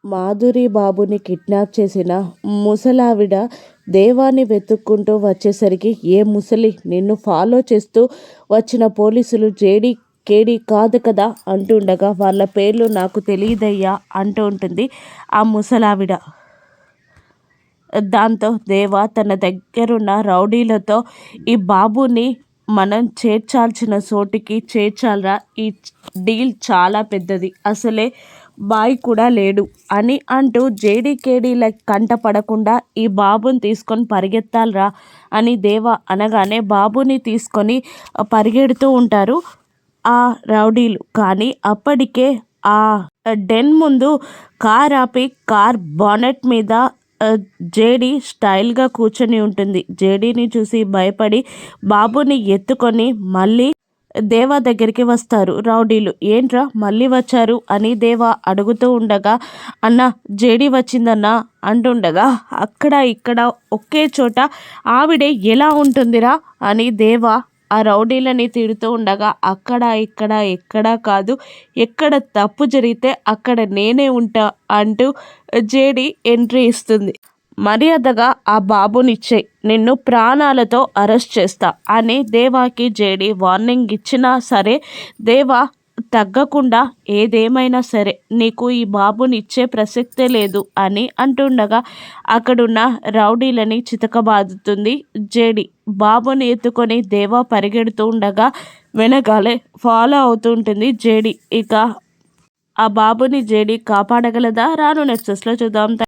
మాధురి బాబుని కిడ్నాప్ చేసిన ముసలావిడ దేవాని వెతుక్కుంటూ వచ్చేసరికి, ఏ ముసలి నిన్ను ఫాలో చేస్తూ వచ్చిన పోలీసులు జేడీ కేడీ కాదు కదా అంటుండగా, వాళ్ళ పేర్లు నాకు తెలియదయ్యా అంటూ ఉంటుంది ఆ ముసలావిడ. దాంతో దేవ తన దగ్గరున్న రౌడీలతో, ఈ బాబుని మనం చేర్చాల్సిన చోటికి చేర్చాలరా, ఈ డీల్ చాలా పెద్దది, అసలే బాయ్ కూడా లేడు అని అంటూ జేడీకేడీల కంట పడకుండా ఈ బాబుని తీసుకొని పరిగెత్తాలరా అని దేవ అనగానే, బాబుని తీసుకొని పరిగెడుతూ ఉంటారు ఆ రౌడీలు. కానీ అప్పటికే ఆ డెన్ ముందు కార్ ఆపి కార్ బానెట్ మీద జేడీ స్టైల్గా కూర్చొని ఉంటుంది. జేడీని చూసి భయపడి బాబుని ఎత్తుకొని మళ్ళీ దేవా దగ్గరికి వస్తారు రౌడీలు. ఏంట్రా మళ్ళీ వచ్చారు అని దేవ అడుగుతూ ఉండగా, అన్న జేడీ వచ్చిందన్నా అంటుండగా, అక్కడ ఇక్కడ ఒకే చోట ఆవిడే ఎలా ఉంటుందిరా అని దేవ ఆ రౌడీలని తిడుతూ ఉండగా, అక్కడ ఇక్కడ ఎక్కడా కాదు, ఎక్కడ తప్పు జరిగితే అక్కడ నేనే ఉంటా అంటూ జేడీ ఎంట్రీ ఇస్తుంది. మర్యాదగా ఆ బాబునిచ్చే, నిన్ను ప్రాణాలతో అరెస్ట్ చేస్తా అని దేవాకి జేడీ వార్నింగ్ ఇచ్చినా సరే, దేవా తగ్గకుండా ఏదేమైనా సరే నీకు ఈ బాబుని ఇచ్చే ప్రసక్తే లేదు అని అంటుండగా, అక్కడున్న రౌడీలని చితకబాదుతుంది జేడీ. బాబుని ఎత్తుకొని దేవా పరిగెడుతూ ఉండగా వెనకాలే ఫాలో అవుతూ ఉంటుంది జేడీ. ఇక ఆ బాబుని జేడీ కాపాడగలదా? రాను నెక్సెస్లో చూద్దాం.